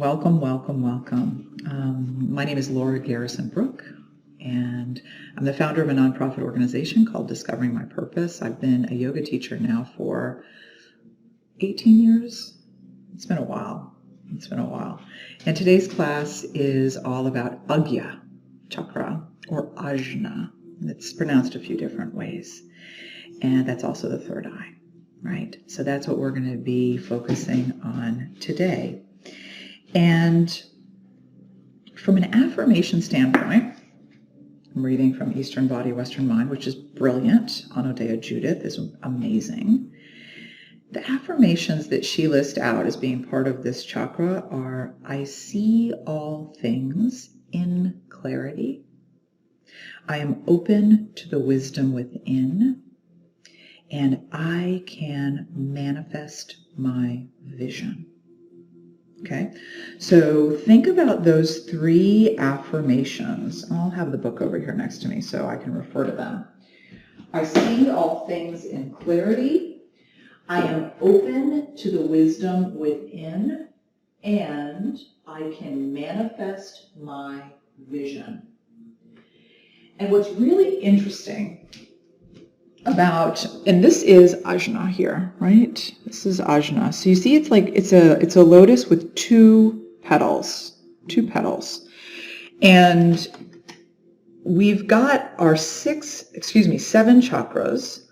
Welcome, welcome, welcome. My name is Laura Garrison-Brook, and I'm the founder of a nonprofit organization called Discovering My Purpose. I've been a yoga teacher now for 18 years. It's been a while. And today's class is all about Agya Chakra, or Ajna. It's pronounced a few different ways. And that's also the third eye, right? So that's what we're going to be focusing on today. And from an affirmation standpoint, I'm reading from Eastern Body, Western Mind, which is brilliant. Anodea Judith is amazing. The affirmations that she lists out as being part of this chakra are, I see all things in clarity. I am open to the wisdom within, and I can manifest my vision. Okay, so think about those three affirmations. I'll have the book over here next to me so I can refer to them. I see all things in clarity. I am open to the wisdom within, and I can manifest my vision. And what's really interesting about, and this is Ajna here, right? This is Ajna. So you see it's like, it's a lotus with two petals. And we've got our seven chakras,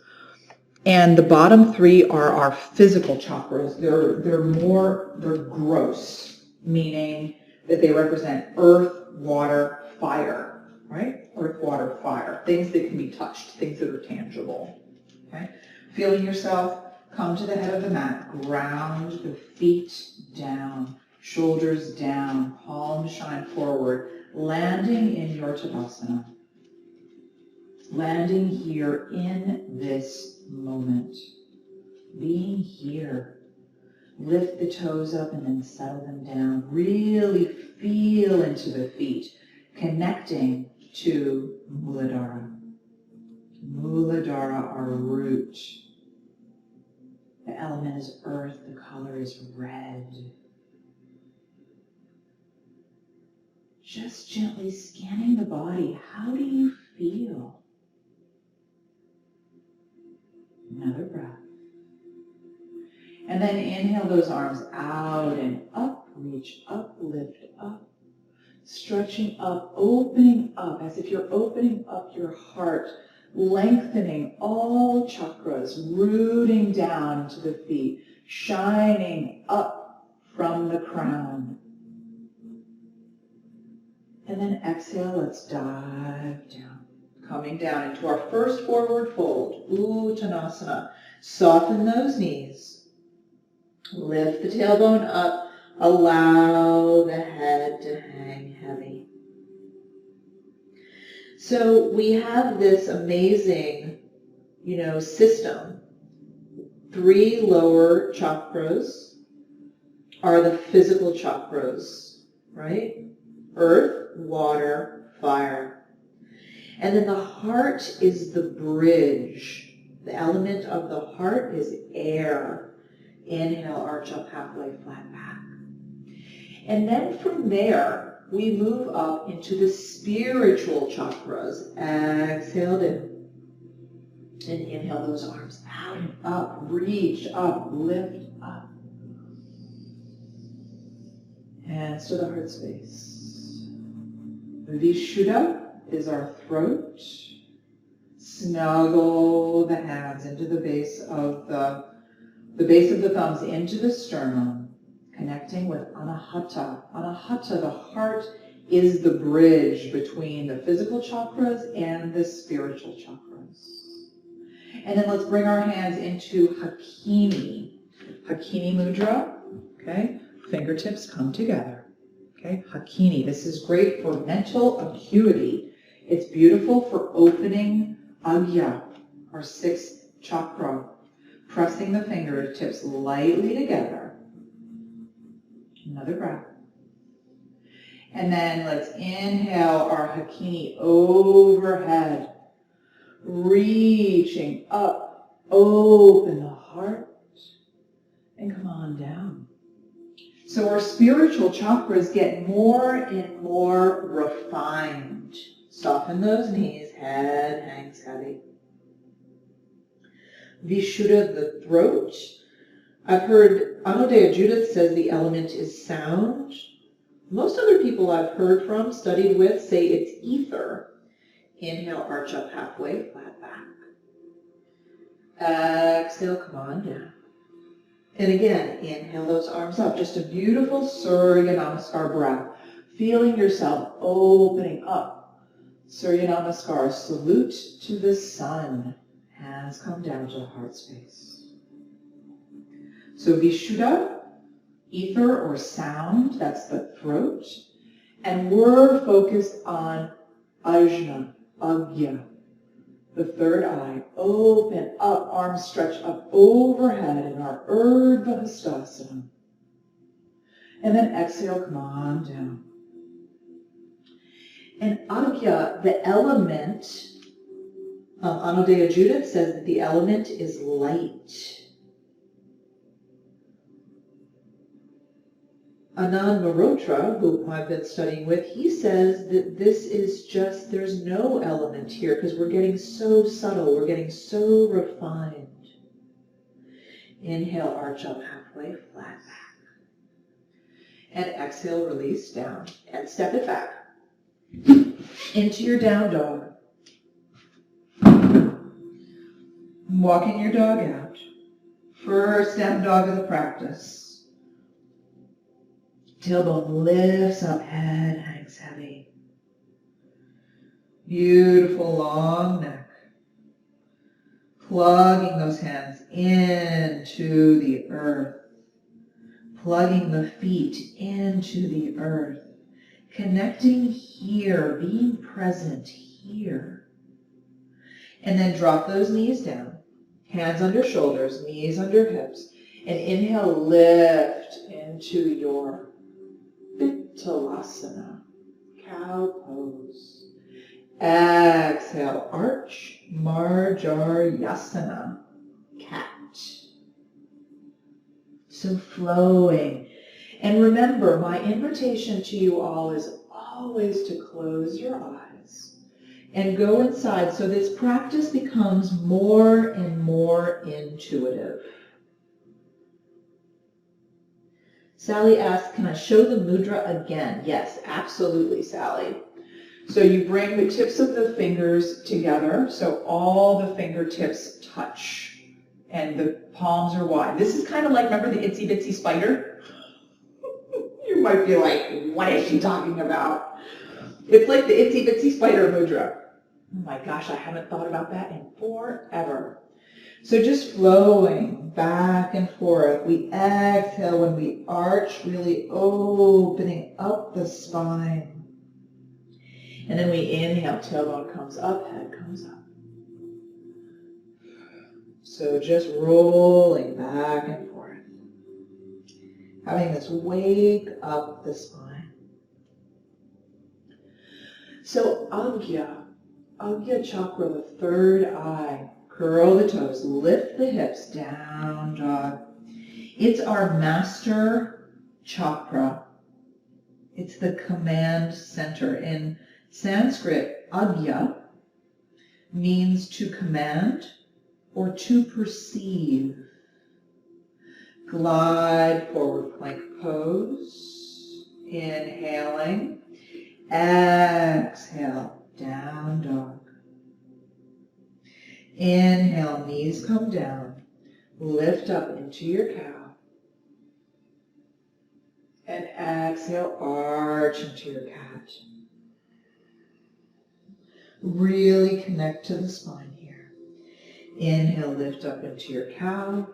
and the bottom three are our physical chakras. They're gross, meaning that they represent earth, water, fire. Right? Earth, water, fire. Things that can be touched, things that are tangible. Okay? Feeling yourself, come to the head of the mat, ground the feet down, shoulders down, palms shine forward, landing in your Shavasana. Landing here in this moment. Being here. Lift the toes up and then settle them down. Really feel into the feet, connecting to Muladhara. Muladhara, our root. The element is earth, the color is red. Just gently scanning the body. How do you feel? Another breath. And then inhale those arms out and up, reach up, lift up. Stretching up, opening up, as if you're opening up your heart, lengthening all chakras, rooting down into the feet, shining up from the crown. And then exhale, let's dive down. Coming down into our first forward fold, Uttanasana. Soften those knees. Lift the tailbone up. Allow the head to hang heavy. So we have this amazing, system. Three lower chakras are the physical chakras, right? Earth, water, fire. And then the heart is the bridge. The element of the heart is air. Inhale, arch up halfway, flat back. And then from there, we move up into the spiritual chakras. Exhale in. And inhale those arms out and up. Reach up, lift up. Hands to the heart space. Vishuddha is our throat. Snuggle the hands into the base of the thumbs into the sternum. Connecting with Anahata. Anahata, the heart, is the bridge between the physical chakras and the spiritual chakras. And then let's bring our hands into Hakini. Hakini Mudra, okay? Fingertips come together, okay? Hakini, this is great for mental acuity. It's beautiful for opening Agya, our sixth chakra. Pressing the fingertips lightly together. Another breath. And then let's inhale our Hakini overhead. Reaching up. Open the heart. And come on down. So our spiritual chakras get more and more refined. Soften those knees, head hangs heavy. Vishuddha, the throat. I've heard Anodea Judith says the element is sound. Most other people I've heard from, studied with, say it's ether. Inhale, arch up halfway, flat back. Exhale, come on down. And again, inhale those arms up. Just a beautiful Surya Namaskar breath. Feeling yourself opening up. Surya Namaskar, salute to the sun. Hands come down to the heart space. So Vishuddha, ether or sound, that's the throat. And we're focused on Ajna, Agya, the third eye. Open up, arms stretch up overhead in our Urdhva Hastasana. And then exhale, come on down. And Agya, the element, Anodea Judith says that the element is light. Anand Mehrotra, who I've been studying with, he says that this is just, there's no element here because we're getting so subtle, we're getting so refined. Inhale, arch up halfway, flat back. And exhale, release down. And step it back into your down dog. Walking your dog out. First down dog of the practice. Tailbone lifts up, head hangs heavy. Beautiful long neck. Plugging those hands into the earth. Plugging the feet into the earth. Connecting here, being present here. And then drop those knees down. Hands under shoulders, knees under hips. And inhale, lift into your Talasana, cow pose. Exhale, arch, Marjaryasana, cat. So flowing. And remember, my invitation to you all is always to close your eyes and go inside so this practice becomes more and more intuitive. Sally asks, can I show the mudra again? Yes, absolutely, Sally. So you bring the tips of the fingers together, so all the fingertips touch, and the palms are wide. This is kind of like, remember the itsy bitsy spider? You might be like, what is she talking about? It's like the itsy bitsy spider mudra. Oh my gosh, I haven't thought about that in forever. So just flowing back and forth. We exhale when we arch, really opening up the spine. And then we inhale, tailbone comes up, head comes up. So just rolling back and forth. Having this wake up the spine. So Agya Chakra, the third eye. Curl the toes, lift the hips, down dog. It's our master chakra. It's the command center. In Sanskrit, Agya means to command or to perceive. Glide forward plank pose. Inhaling. Exhale, down dog. Inhale, knees come down. Lift up into your cow. And exhale, arch into your cat. Really connect to the spine here. Inhale, lift up into your cow.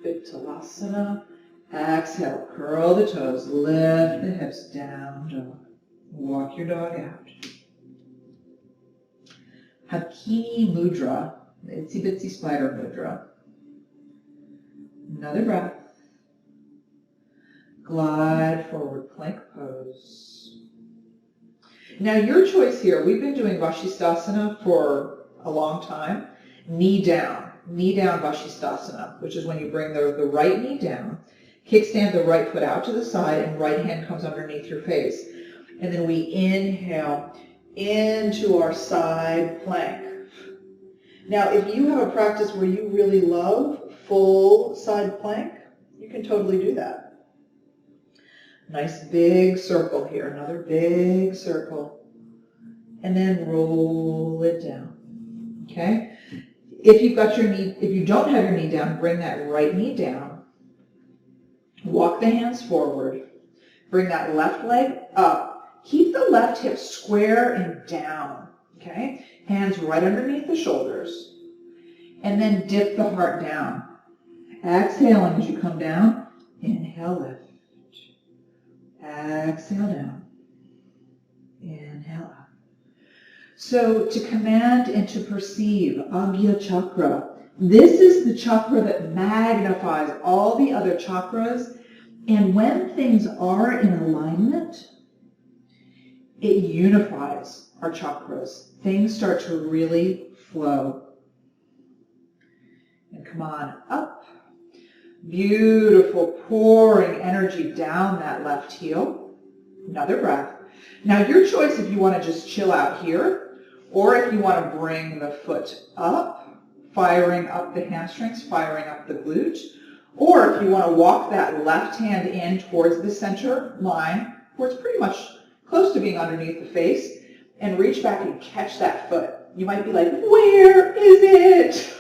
Vittalasana. Exhale, curl the toes, lift the hips, down dog. Walk your dog out. Hakini Mudra, the itsy bitsy spider mudra. Another breath. Glide forward, plank pose. Now your choice here, we've been doing Vashisthasana for a long time. Knee down Vashisthasana, which is when you bring the right knee down, Kickstand the right foot out to the side and right hand comes underneath your face. And then we inhale into our side plank. Now, if you have a practice where you really love full side plank, you can totally do that. Nice big circle here, another big circle. And then roll it down. Okay? If you don't have your knee down, bring that right knee down. Walk the hands forward. Bring that left leg up. Keep the left hip square and down. Okay? Hands right underneath the shoulders. And then dip the heart down. Exhaling as you come down. Inhale, lift. Exhale down. Inhale up. So to command and to perceive, Agya Chakra. This is the chakra that magnifies all the other chakras. And when things are in alignment, it unifies our chakras. Things start to really flow. And come on up. Beautiful, pouring energy down that left heel. Another breath. Now your choice if you want to just chill out here, or if you want to bring the foot up, firing up the hamstrings, firing up the glute, or if you want to walk that left hand in towards the center line, where it's pretty much close to being underneath the face, and reach back and catch that foot. You might be like, where is it?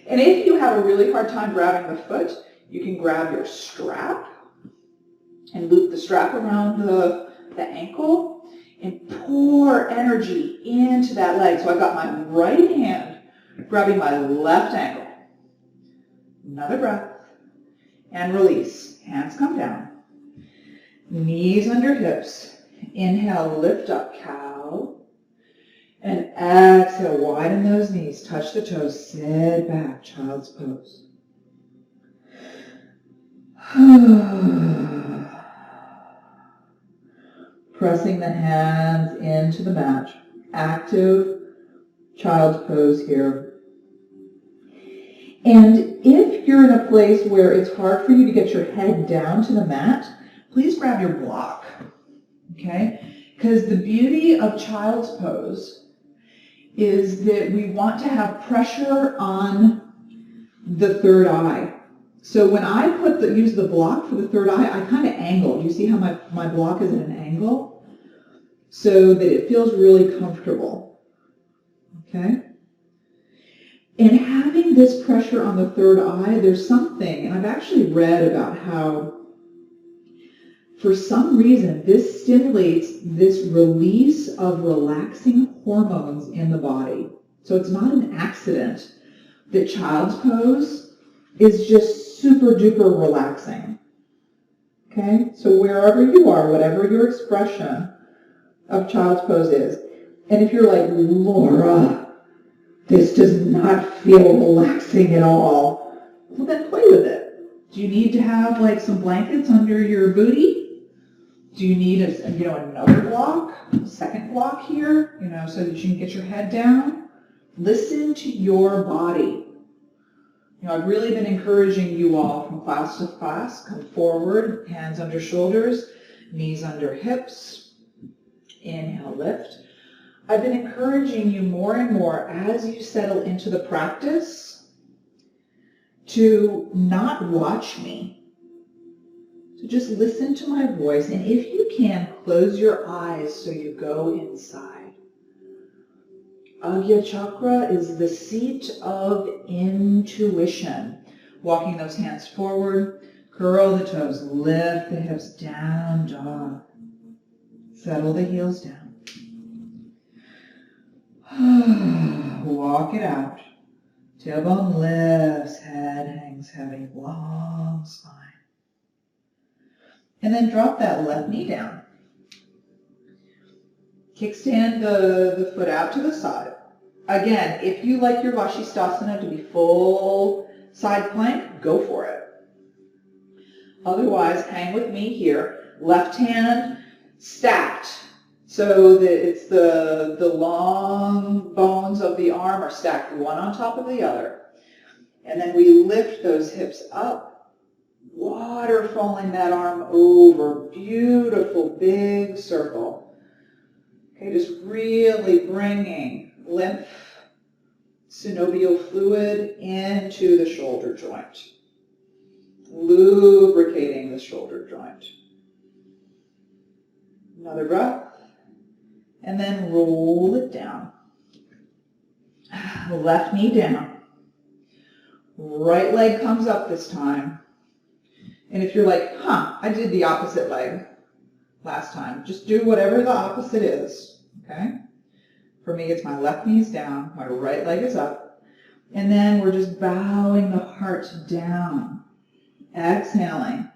And if you have a really hard time grabbing the foot, you can grab your strap and loop the strap around the ankle and pour energy into that leg. So I've got my right hand grabbing my left ankle. Another breath and release. Hands come down. Knees under hips. Inhale, lift up, cow. And exhale, widen those knees, touch the toes, sit back, child's pose. Pressing the hands into the mat, active child's pose here. And if you're in a place where it's hard for you to get your head down to the mat, please grab your block, okay? Because the beauty of child's pose is that we want to have pressure on the third eye. So when I use the block for the third eye, I kind of angle. You see how my block is at an angle? So that it feels really comfortable. Okay? And having this pressure on the third eye, there's something, and I've actually read about how for some reason, this stimulates this release of relaxing hormones in the body. So it's not an accident that child's pose is just super duper relaxing. Okay? So wherever you are, whatever your expression of child's pose is, and if you're like, Laura, this does not feel relaxing at all, well then play with it. Do you need to have like some blankets under your booty? Do you need another block, a second block here, so that you can get your head down? Listen to your body. I've really been encouraging you all from class to class, come forward, hands under shoulders, knees under hips, inhale, lift. I've been encouraging you more and more as you settle into the practice to not watch me. So just listen to my voice, and if you can, close your eyes so you go inside. Agya Chakra is the seat of intuition. Walking those hands forward, curl the toes, lift the hips, down dog. Settle the heels down. Walk it out. Tailbone lifts, head hangs heavy, long spine. And then drop that left knee down. Kickstand the foot out to the side. Again, if you like your Vashisthasana to be full side plank, go for it. Otherwise, hang with me here. Left hand stacked. So that it's the long bones of the arm are stacked one on top of the other. And then we lift those hips up, waterfalling that arm over. Beautiful big circle. Okay, just really bringing lymph, synovial fluid into the shoulder joint. Lubricating the shoulder joint. Another breath. And then roll it down. Left knee down. Right leg comes up this time. And if you're like, I did the opposite leg last time, just do whatever the opposite is, okay? For me, it's my left knee's down, my right leg is up, and then we're just bowing the heart down. Exhaling.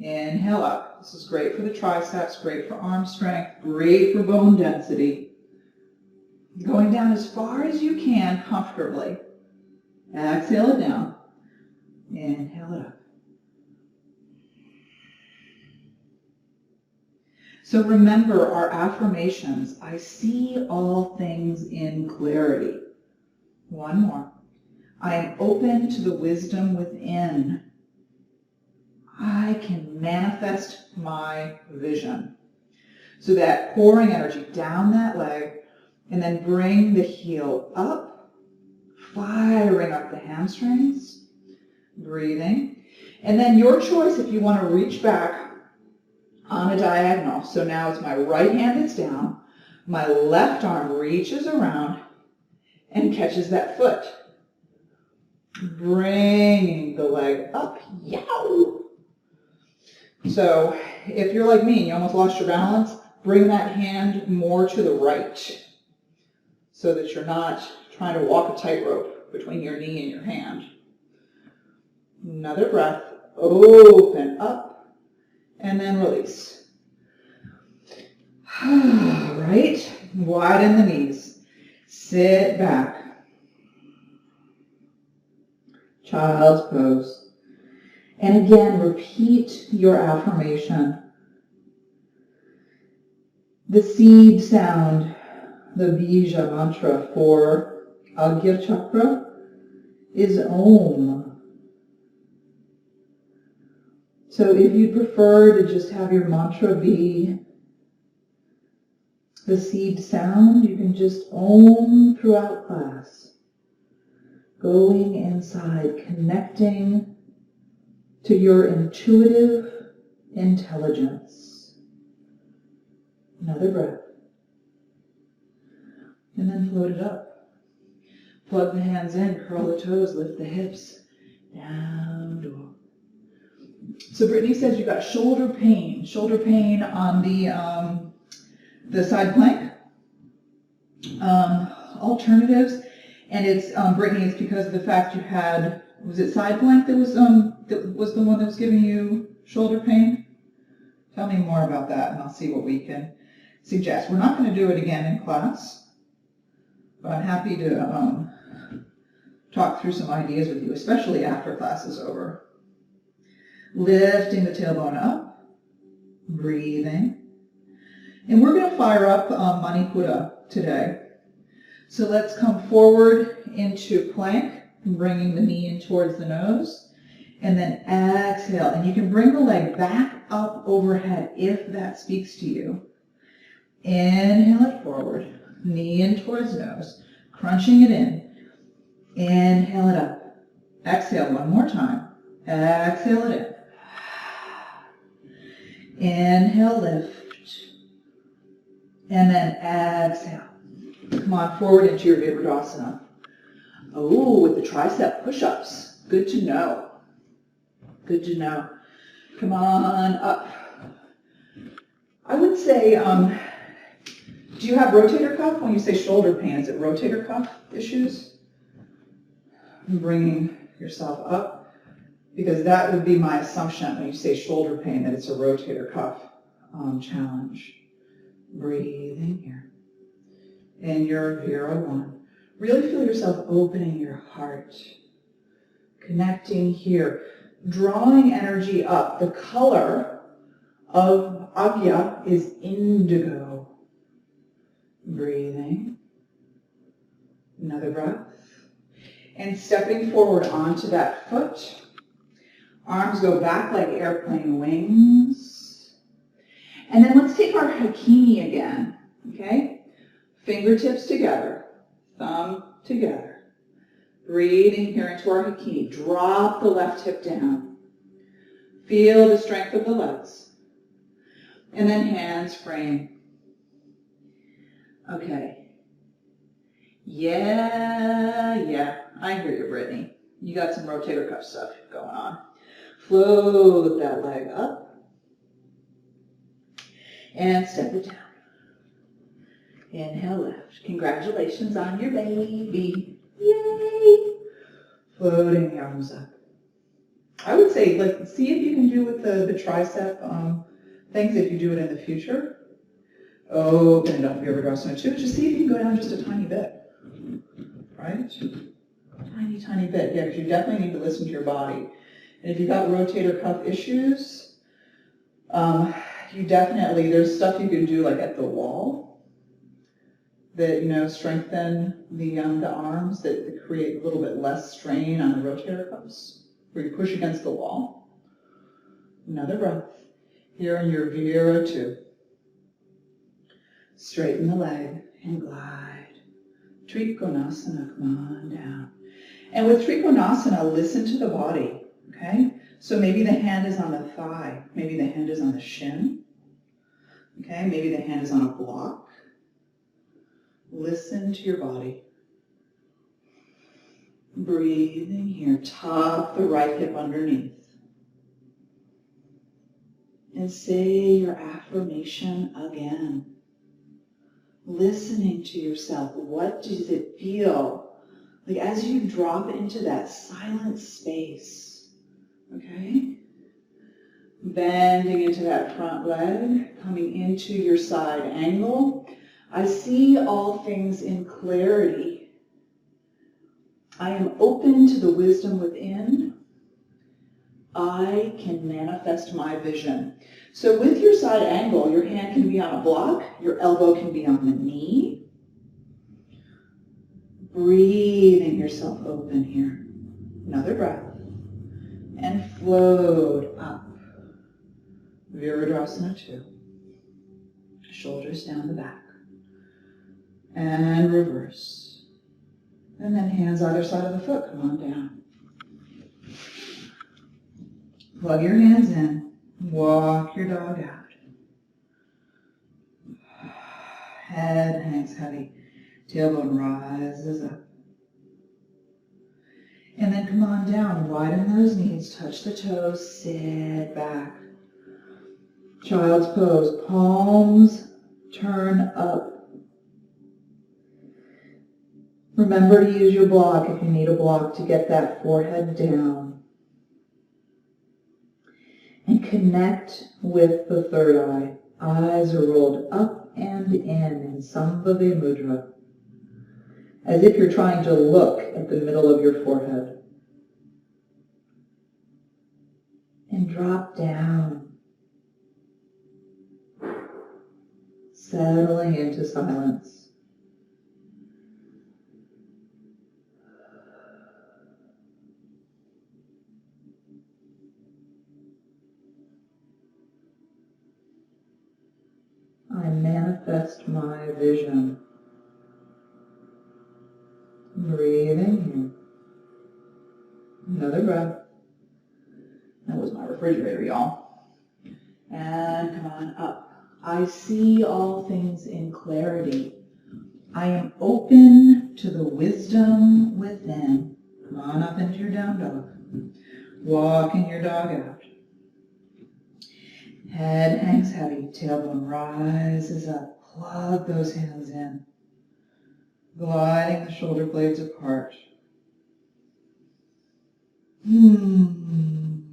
Inhale up. This is great for the triceps, great for arm strength, great for bone density. Going down as far as you can comfortably. Exhale it down. Inhale it up. So remember our affirmations. I see all things in clarity. One more. I am open to the wisdom within. I can manifest my vision. So that pouring energy down that leg, and then bring the heel up, firing up the hamstrings, breathing. And then your choice if you want to reach back on a diagonal. So now it's my right hand that's down, my left arm reaches around and catches that foot. Bringing the leg up, yow! So if you're like me and you almost lost your balance, bring that hand more to the right so that you're not trying to walk a tightrope between your knee and your hand. Another breath, open up, and then release. All right, widen the knees. Sit back. Child's pose. And again, repeat your affirmation. The seed sound, the bija mantra for Agya Chakra is Om. So if you prefer to just have your mantra be the seed sound, you can just Om throughout class. Going inside, connecting to your intuitive intelligence. Another breath. And then float it up. Plug the hands in, curl the toes, lift the hips. Down dog. So Brittany says you got shoulder pain on the side plank. Alternatives, and it's Brittany, it's because of the fact you had, was it side plank that was the one that was giving you shoulder pain? Tell me more about that and I'll see what we can suggest. We're not going to do it again in class, but I'm happy to talk through some ideas with you, especially after class is over. Lifting the tailbone up, breathing. And we're going to fire up Manipura today. So let's come forward into plank, bringing the knee in towards the nose, and then exhale. And you can bring the leg back up overhead if that speaks to you. Inhale it forward, knee in towards nose, crunching it in. Inhale it up. Exhale one more time. Exhale it in. Inhale, lift. And then exhale. Come on forward into your Virabhadrasana. Oh, with the tricep push-ups. Good to know. Good to know. Come on up. I would say, do you have rotator cuff? When you say shoulder pain, is it rotator cuff issues? Bringing yourself up. Because that would be my assumption when you say shoulder pain, that it's a rotator cuff challenge. Breathing here. In your Vira-1. Really feel yourself opening your heart. Connecting here. Drawing energy up. The color of Agya is indigo. Breathing. Another breath. And stepping forward onto that foot. Arms go back like airplane wings. And then let's take our hakini again, okay? Fingertips together, thumb together. Breathing here into our hakini. Drop the left hip down. Feel the strength of the legs. And then hands frame. Okay. Yeah. I hear you, Brittany. You got some rotator cuff stuff going on. Float that leg up. And step it down. Inhale left. Congratulations on your baby. Yay! Floating the arms up. I would say, see if you can do with the tricep things if you do it in the future. Open it up, Virabhadrasana 2. Just see if you can go down just a tiny bit. Right? Tiny bit. Yeah, because you definitely need to listen to your body. And if you've got rotator cuff issues, there's stuff you can do like at the wall that, strengthen the arms that create a little bit less strain on the rotator cuffs, where you push against the wall. Another breath. Here in your Vira 2. Straighten the leg and glide. Trikonasana, come on down. And with Trikonasana, listen to the body, okay? So maybe the hand is on the thigh. Maybe the hand is on the shin. Okay, maybe the hand is on a block. Listen to your body. Breathing here. Tuck the right hip underneath. And say your affirmation again. Listening to yourself. What does it feel like as you drop into that silent space? Okay? Bending into that front leg, coming into your side angle. I see all things in clarity. I am open to the wisdom within. I can manifest my vision. So with your side angle, your hand can be on a block, your elbow can be on the knee. Breathing yourself open here. Another breath. And float up. Virabhadrasana 2. Shoulders down the back. And reverse. And then hands either side of the foot. Come on down. Plug your hands in. Walk your dog out. Head hangs heavy. Tailbone rises up. And then come on down. Widen those knees. Touch the toes. Sit back. Child's pose. Palms turn up. Remember to use your block if you need a block to get that forehead down. And connect with the third eye. Eyes are rolled up and in Sambhava Mudra, as if you're trying to look at the middle of your forehead. And drop down, settling into silence. I manifest my vision. Breathing here. Another breath. That was my refrigerator, y'all. And come on up. I see all things in clarity. I am open to the wisdom within. Come on up into your down dog. Walking your dog out. Head hangs heavy, tailbone rises up. Plug those hands in. Gliding the shoulder blades apart. And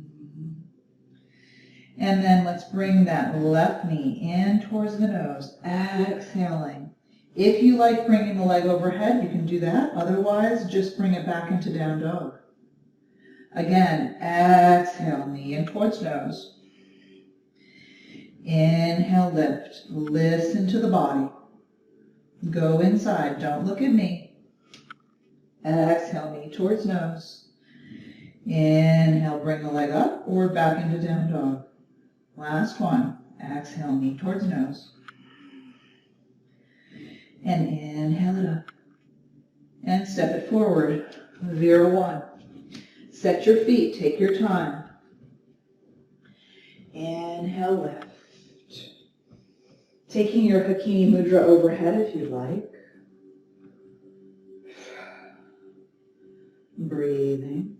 then let's bring that left knee in towards the nose. Exhaling. If you like bringing the leg overhead, you can do that. Otherwise, just bring it back into down dog. Again, exhale, knee in towards nose. Inhale, lift. Listen to the body. Go inside. Don't look at me. Exhale, knee towards nose. Inhale, bring the leg up or back into down dog. Last one. Exhale, knee towards nose. And inhale it up. And step it forward. Vira 1. Set your feet. Take your time. Inhale, lift. Taking your Hakini Mudra overhead if you like. Breathing.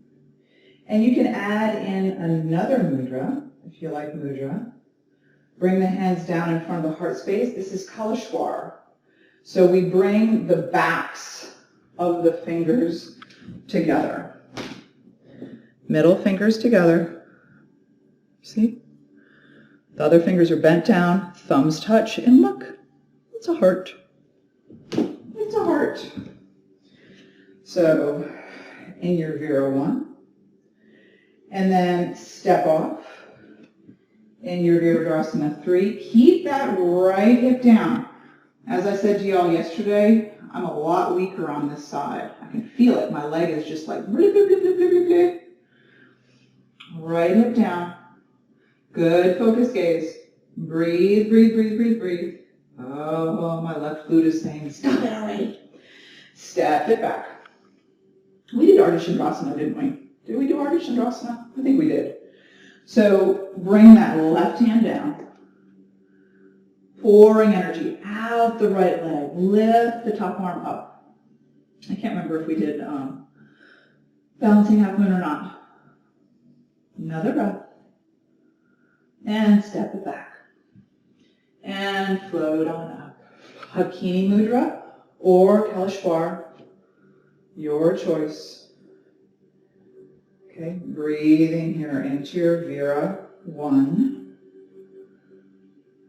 And you can add in another mudra, if you like mudra. Bring the hands down in front of the heart space. This is Kalashwar. So we bring the backs of the fingers together. Middle fingers together. See? The other fingers are bent down, thumbs touch, and look, it's a heart. It's a heart. So, in your Vira 1, and then step off in your Virabhadrasana 3. Keep that right hip down. As I said to y'all yesterday, I'm a lot weaker on this side. I can feel it. My leg is just like, blip, blip, blip, blip, blip, blip. Right hip down. Good focus gaze. Breathe, breathe, breathe, breathe, breathe. Oh, my left glute is saying, stop it already. Step it back. We did Ardha Chandrasana, didn't we? Did we do Ardha Chandrasana? I think we did. So bring that left hand down. Pouring energy out the right leg. Lift the top arm up. I can't remember if we did balancing half moon or not. Another breath. And step it back. And float on up. Hakini Mudra or Kalashwar. Your choice. Okay, breathing here into your Vira 1.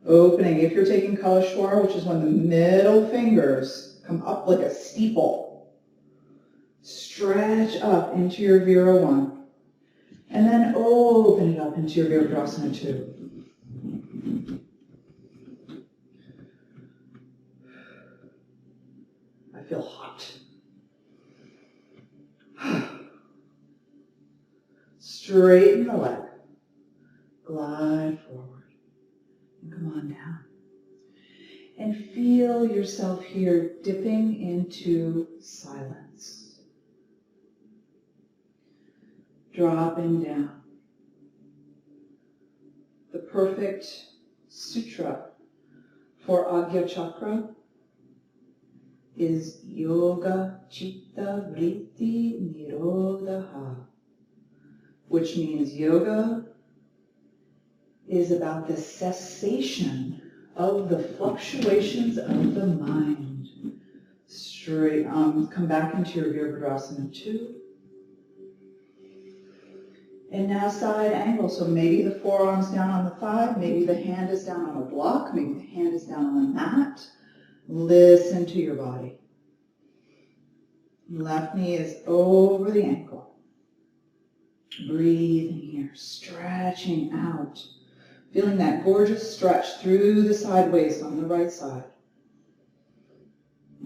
Opening, if you're taking Kalashwar, which is when the middle fingers come up like a steeple. Stretch up into your Vira 1. And then open it up into your Virabhadrasana 2. I feel hot. Straighten the leg. Glide forward. And come on down. And feel yourself here dipping into silence. Dropping down. The perfect sutra for Agya Chakra is Yoga Chitta Vritti Nirodha, which means yoga is about the cessation of the fluctuations of the mind. Straight, come back into your Virabhadrasana 2. And now side angle, so maybe the forearm's down on the thigh, maybe the hand is down on a block, maybe the hand is down on the mat. Listen to your body. Left knee is over the ankle. Breathing here, stretching out. Feeling that gorgeous stretch through the side waist on the right side.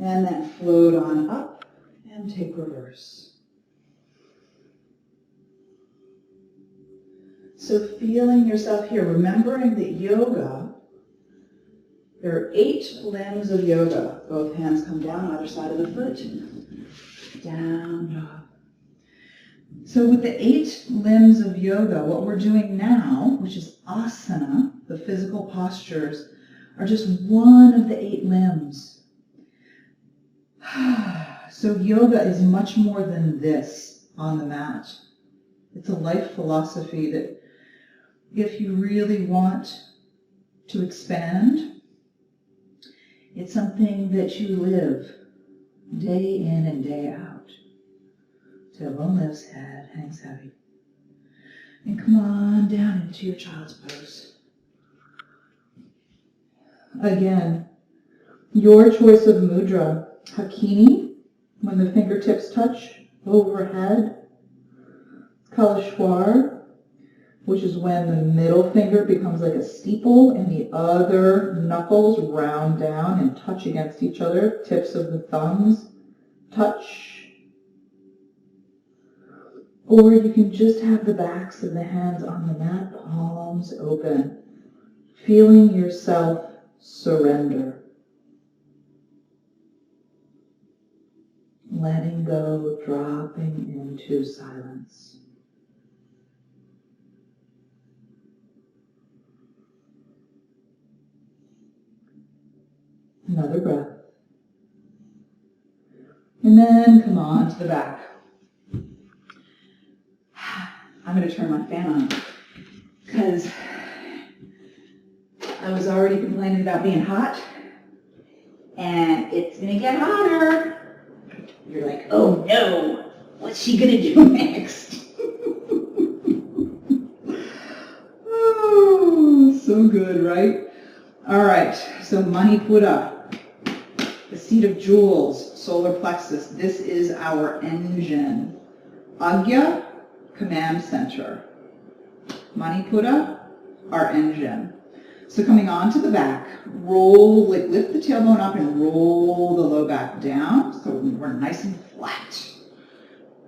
And then float on up and take reverse. So feeling yourself here, remembering that yoga, there are 8 limbs of yoga. Both hands come down either side of the foot. Down, dog. So with the 8 limbs of yoga, what we're doing now, which is asana, the physical postures, are just one of the 8 limbs. So yoga is much more than this on the mat. It's a life philosophy that if you really want to expand, it's something that you live day in and day out. Tailbone lifts, head hangs heavy. And come on down into your child's pose. Again, your choice of mudra. Hakini, when the fingertips touch overhead. Kalashwar, which is when the middle finger becomes like a steeple and the other knuckles round down and touch against each other. Tips of the thumbs touch. Or you can just have the backs of the hands on the mat, palms open, feeling yourself surrender. Letting go, dropping into silence. Another breath. And then come on to the back. I'm going to turn my fan on because I was already complaining about being hot and it's going to get hotter. You're like, oh no, what's she going to do next? Oh, so good, right? All right, so Manipura, the seat of jewels, solar plexus. This is our engine. Agya, command center. Manipura, our engine. So coming onto the back, roll, like lift the tailbone up and roll the low back down so we're nice and flat.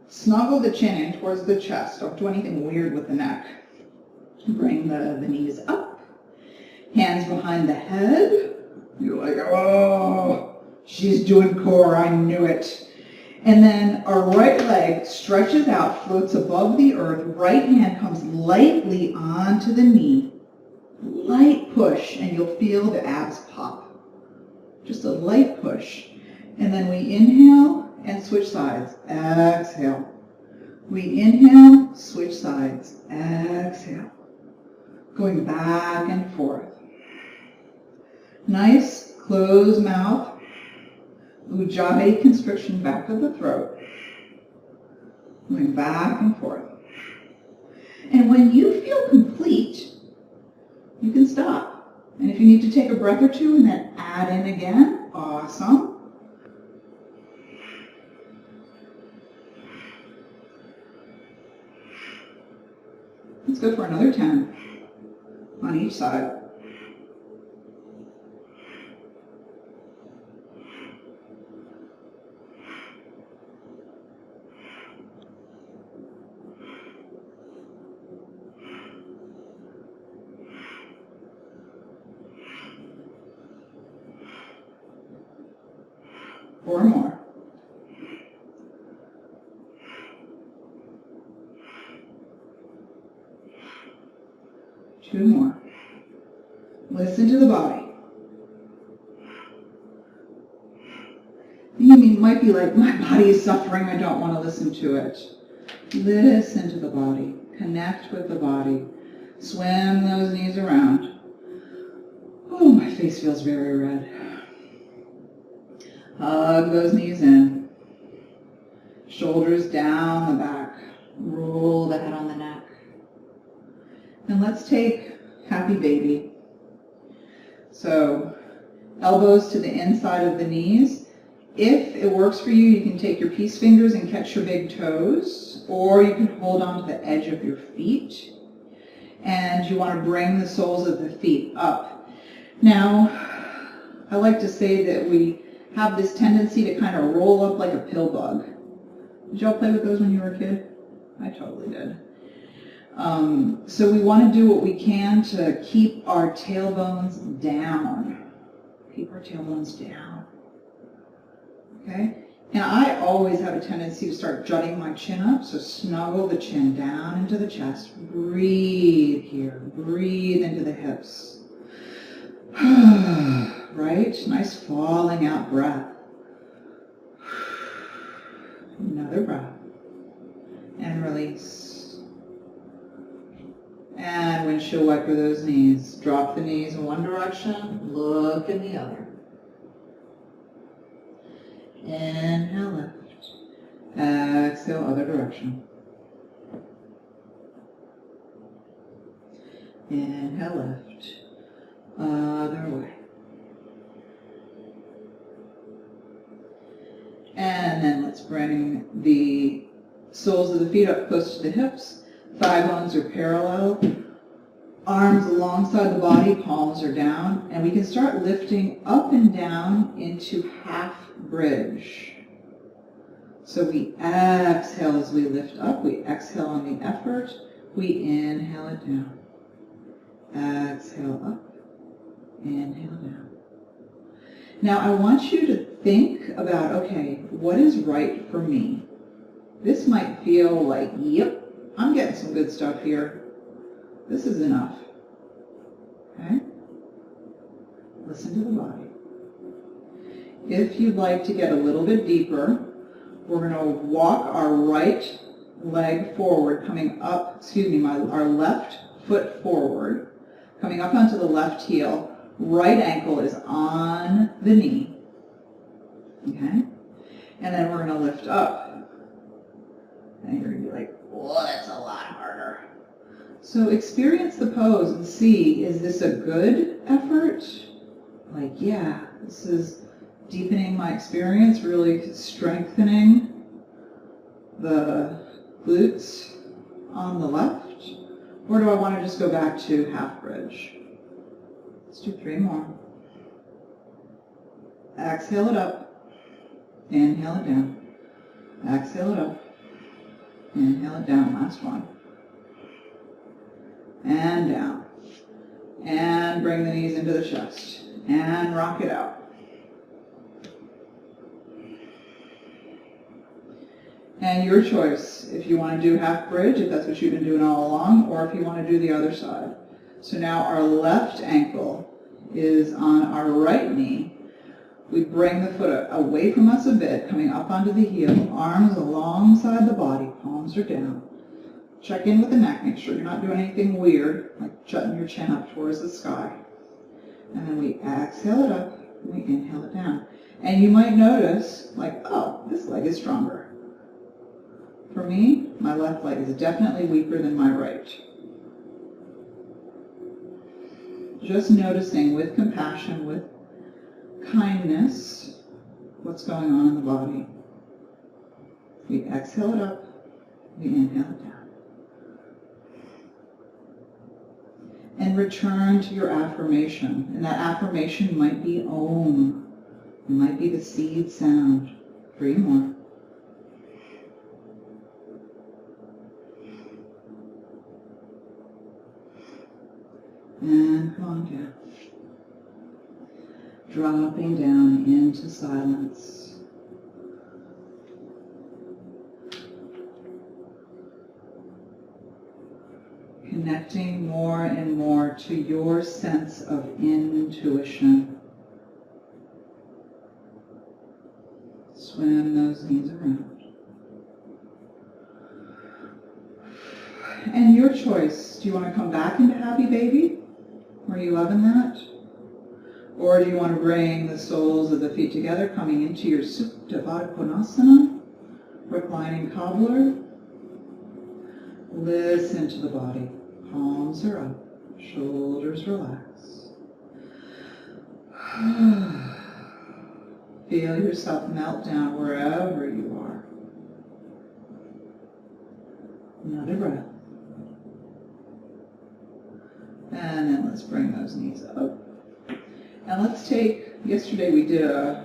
Snuggle the chin in towards the chest. Don't do anything weird with the neck. Bring the knees up. Hands behind the head. You're like, oh, she's doing core, I knew it. And then our right leg stretches out, floats above the earth. Right hand comes lightly onto the knee. Light push, and you'll feel the abs pop. Just a light push. And then we inhale and switch sides. Exhale. We inhale, switch sides. Exhale. Going back and forth. Nice closed mouth. Ujjayi constriction, back of the throat. Going back and forth. And when you feel complete, you can stop. And if you need to take a breath or two and then add in again, awesome. Let's go for another 10 on each side. Four more. Two more. Listen to the body. You might be like, my body is suffering, I don't want to listen to it. Listen to the body. Connect with the body. Swim those knees around. Oh, my face feels very red. Hug those knees in. Shoulders down the back. Roll the head on the neck. And let's take happy baby. So elbows to the inside of the knees. If it works for you, you can take your peace fingers and catch your big toes, or you can hold on to the edge of your feet. And you want to bring the soles of the feet up. Now, I like to say that we have this tendency to kind of roll up like a pill bug. Did y'all play with those when you were a kid? I totally did. So we want to do what we can to keep our tailbones down. Keep our tailbones down. Okay? And I always have a tendency to start jutting my chin up, so snuggle the chin down into the chest. Breathe here. Breathe into the hips. Right? Nice falling out breath. Another breath. And release. And windshield wiper those knees. Drop the knees in one direction, look in the other. Inhale left. Exhale other direction. Inhale left. Other way. And then let's bring the soles of the feet up close to the hips. Thigh bones are parallel. Arms alongside the body, palms are down. And we can start lifting up and down into half bridge. So we exhale as we lift up. We exhale on the effort. We inhale it down. Exhale up. Inhale down. Now I want you to think about, okay, what is right for me? This might feel like, yep, I'm getting some good stuff here. This is enough. Okay? Listen to the body. If you'd like to get a little bit deeper, we're going to walk our right leg forward, coming up, our left foot forward, coming up onto the left heel. Right ankle is on the knee. Okay? And then we're going to lift up. And you're going to be like, whoa, that's a lot harder. So experience the pose and see, is this a good effort? Like, yeah, this is deepening my experience, really strengthening the glutes on the left. Or do I want to just go back to half bridge? Let's do 3 more. Exhale it up. Inhale it down. Exhale it up. Inhale it down. Last one. And down. And bring the knees into the chest. And rock it out. And your choice, if you want to do half bridge, if that's what you've been doing all along, or if you want to do the other side. So now our left ankle is on our right knee. We bring the foot away from us a bit, coming up onto the heel, arms alongside the body, palms are down. Check in with the neck, make sure you're not doing anything weird, like jutting your chin up towards the sky. And then we exhale it up, and we inhale it down. And you might notice, like, oh, this leg is stronger. For me, my left leg is definitely weaker than my right. Just noticing with compassion, with kindness, what's going on in the body. We exhale it up, we inhale it down. And return to your affirmation. And that affirmation might be Om. It might be the seed sound. 3 more. And come on down. Dropping down into silence. Connecting more and more to your sense of intuition. Swim those knees around. And your choice, do you want to come back into happy baby? Are you loving that? Or do you want to bring the soles of the feet together, coming into your Supta Baddha Konasana, reclining cobbler? Listen to the body. Palms are up, shoulders relax. Feel yourself melt down wherever you are. Another breath. And then let's bring those knees up. And let's take, yesterday we did a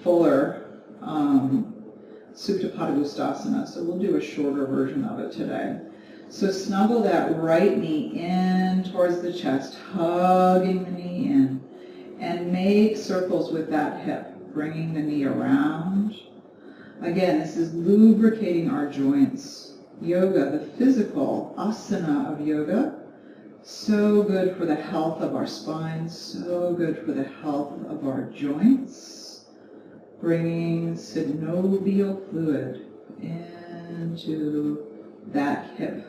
fuller Supta Padangusthasana, so we'll do a shorter version of it today. So snuggle that right knee in towards the chest, hugging the knee in, and make circles with that hip, bringing the knee around. Again, this is lubricating our joints. Yoga, the physical asana of yoga, so good for the health of our spine, so good for the health of our joints. Bringing synovial fluid into that hip.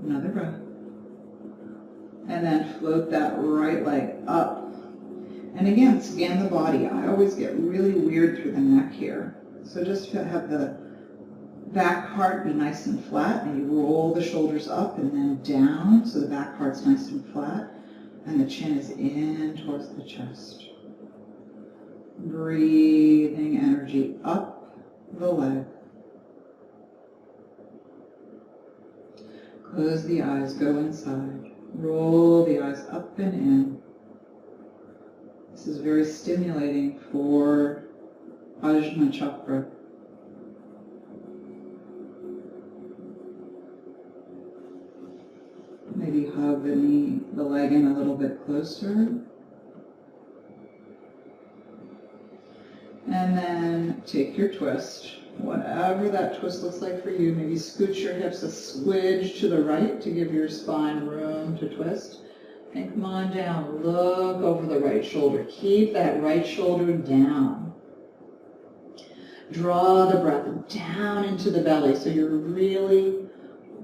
Another breath. And then float that right leg up. And again, scan the body. I always get really weird through the neck here. So just have the back part be nice and flat, and you roll the shoulders up and then down, so the back part's nice and flat, and the chin is in towards the chest. Breathing energy up the leg. Close the eyes, go inside. Roll the eyes up and in. This is very stimulating for Ajna Chakra. Maybe hug the leg in a little bit closer. And then take your twist, whatever that twist looks like for you. Maybe scooch your hips a squidge to the right to give your spine room to twist. And come on down, look over the right shoulder. Keep that right shoulder down. Draw the breath down into the belly so you're really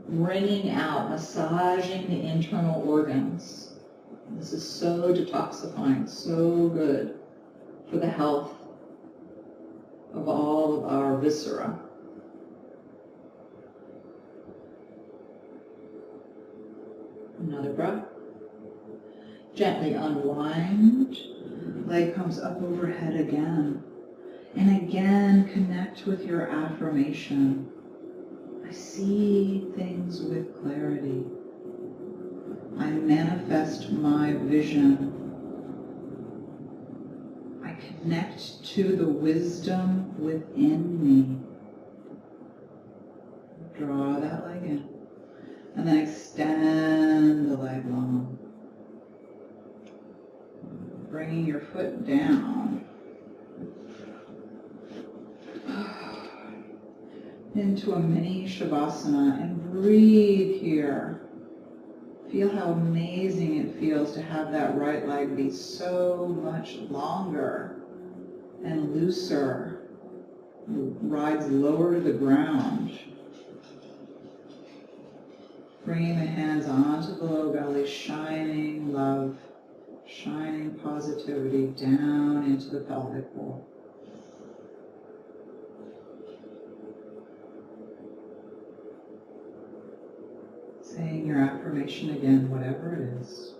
bringing out, massaging the internal organs. This is so detoxifying, so good for the health of all of our viscera. Another breath. Gently unwind. Leg comes up overhead again. And again, connect with your affirmation. I see things with clarity. I manifest my vision. I connect to the wisdom within me. Draw that leg in. And then extend the leg long. Bringing your foot down. Into a mini Shavasana and breathe here. Feel how amazing it feels to have that right leg be so much longer and looser. Rides lower to the ground. Bringing the hands onto the low belly, shining love, shining positivity down into the pelvic bowl. Saying your affirmation again, whatever it is.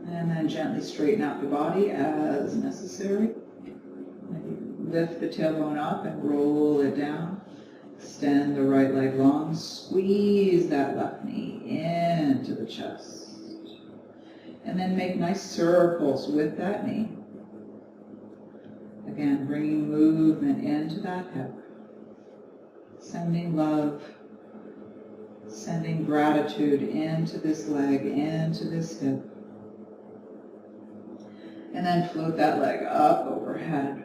And then gently straighten out the body as necessary. Maybe lift the tailbone up and roll it down. Extend the right leg long. Squeeze that left knee into the chest. And then make nice circles with that knee. Again, bringing movement into that hip. Sending love, sending gratitude into this leg, into this hip. And then float that leg up overhead.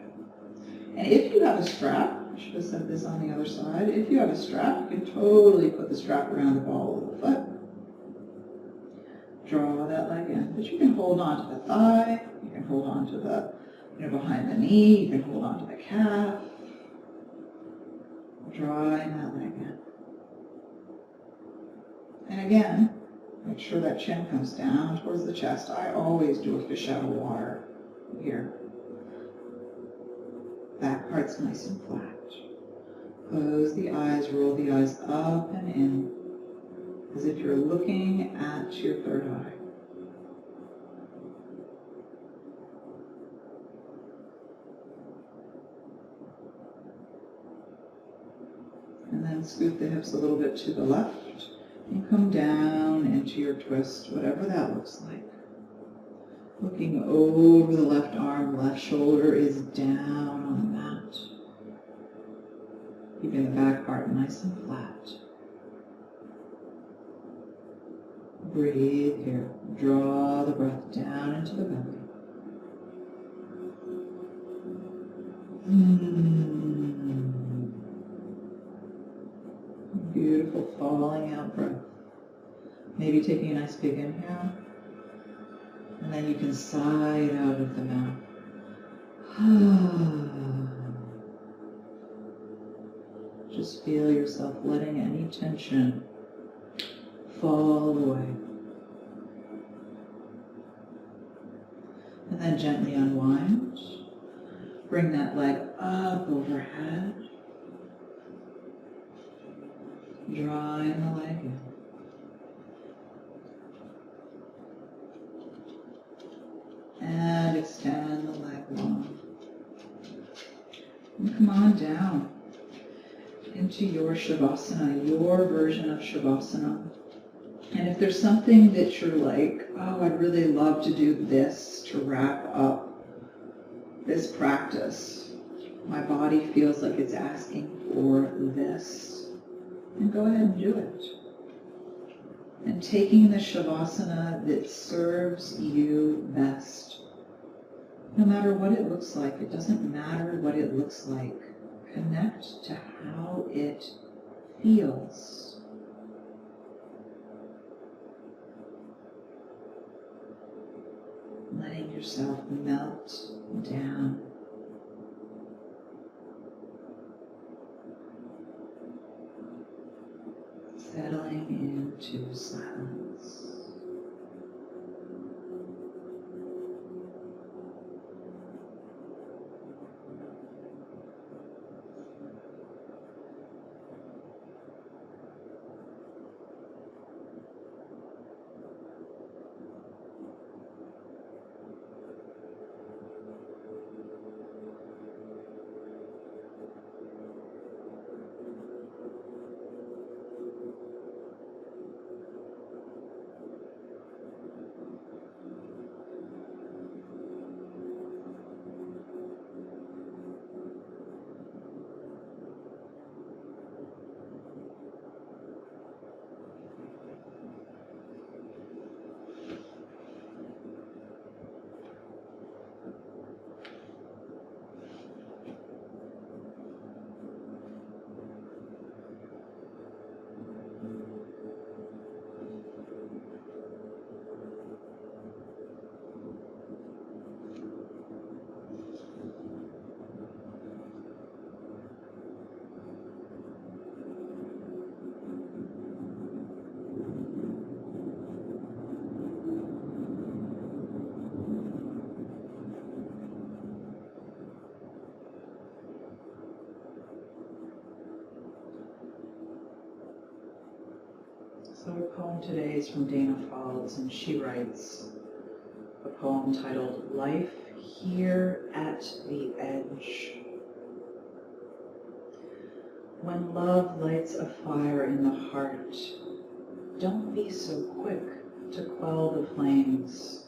And if you have a strap, I should have said this on the other side, if you have a strap, you can totally put the strap around the ball of the foot. Draw that leg in. But you can hold on to the thigh, you can hold on to the, behind the knee, you can hold on to the calf. Drawing that leg in. And again, make sure that chin comes down towards the chest. I always do a fish out of water here. Back part's nice and flat. Close the eyes, roll the eyes up and in, as if you're looking at your third eye. And then scoot the hips a little bit to the left and come down into your twist, whatever that looks like. Looking over the left arm, left shoulder is down on the mat. Keeping the back part nice and flat. Breathe here. Draw the breath down into the belly. Beautiful falling out breath. Maybe taking a nice big inhale. And then you can sigh it out of the mouth. Just feel yourself letting any tension fall away. And then gently unwind. Bring that leg up overhead. Drawing the leg in. And extend the leg long. And come on down into your Shavasana, your version of Shavasana. And if there's something that you're like, oh, I'd really love to do this to wrap up this practice, my body feels like it's asking for this, then go ahead and do it. And taking the Shavasana that serves you best, no matter what it looks like. It doesn't matter what it looks like. Connect to how it feels. Letting yourself melt down. Settling into silence. So our poem today is from Dana Falls, and she writes a poem titled Life Here at the Edge. When love lights a fire in the heart, don't be so quick to quell the flames.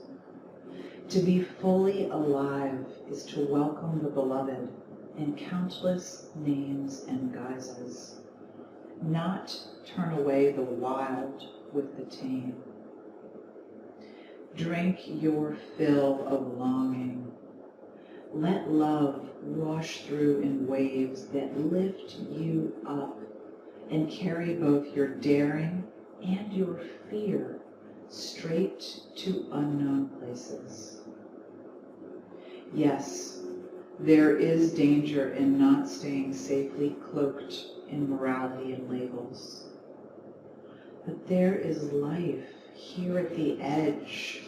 To be fully alive is to welcome the beloved in countless names and guises, not turn away the wild with the tame. Drink your fill of longing. Let love wash through in waves that lift you up and carry both your daring and your fear straight to unknown places. Yes, there is danger in not staying safely cloaked in morality and labels. But there is life here at the edge,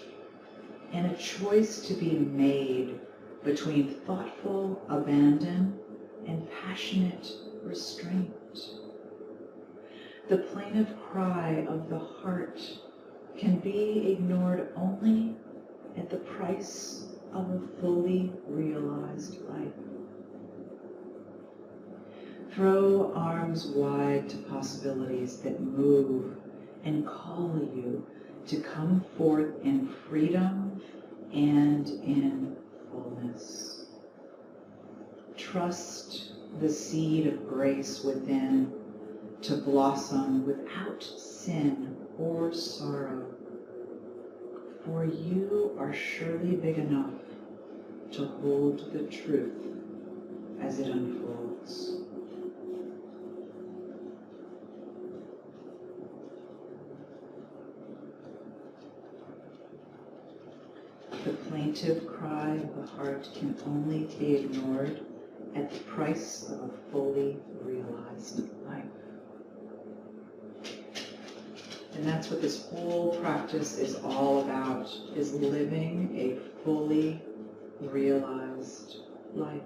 and a choice to be made between thoughtful abandon and passionate restraint. The plaintive cry of the heart can be ignored only at the price of a fully realized life. Throw arms wide to possibilities that move and call you to come forth in freedom and in fullness. Trust the seed of grace within to blossom without sin or sorrow, for you are surely big enough to hold the truth as it unfolds. The plaintive cry of the heart can only be ignored at the price of a fully realized life. And that's what this whole practice is all about, is living a fully realized life.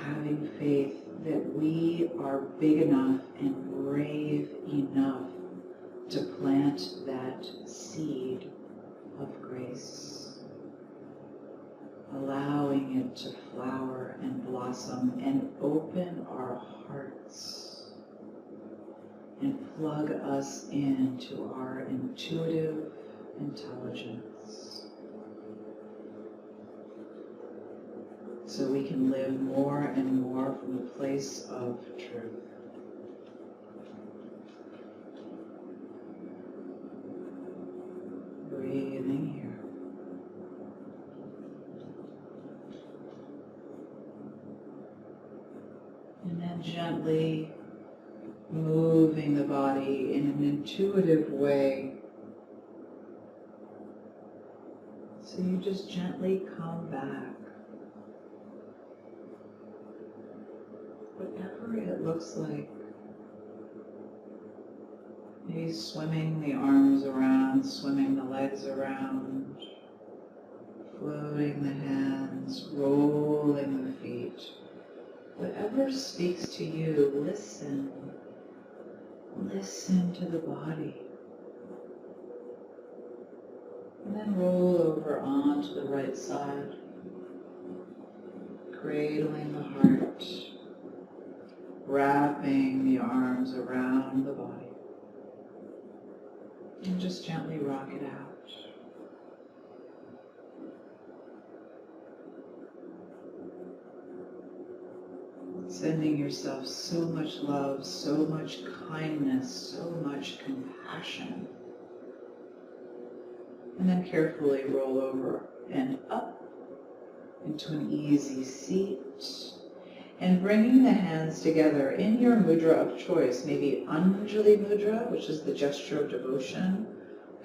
Having faith that we are big enough and brave enough to plant that seed of grace, allowing it to flower and blossom and open our hearts and plug us into our intuitive intelligence so we can live more and more from the place of truth. Breathing here. And then gently moving the body in an intuitive way. So you just gently come back. Whatever it looks like. Maybe swimming the arms around, swimming the legs around, floating the hands, rolling the feet. Whatever speaks to you, listen. Listen to the body. And then roll over onto the right side, cradling the heart, wrapping the arms around the body. And just gently rock it out. Sending yourself so much love, so much kindness, so much compassion. And then carefully roll over and up into an easy seat. And bringing the hands together in your mudra of choice, maybe Anjali mudra, which is the gesture of devotion,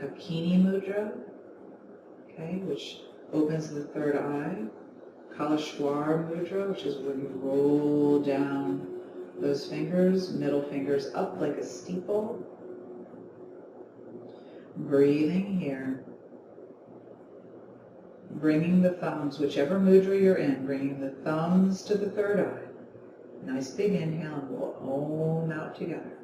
Hakini mudra, okay, which opens the third eye, Kalashwar mudra, which is when you roll down those fingers, middle fingers up like a steeple. Breathing here. Bringing the thumbs, whichever mudra you're in, bringing the thumbs to the third eye. Nice big inhale, and we'll Om out together.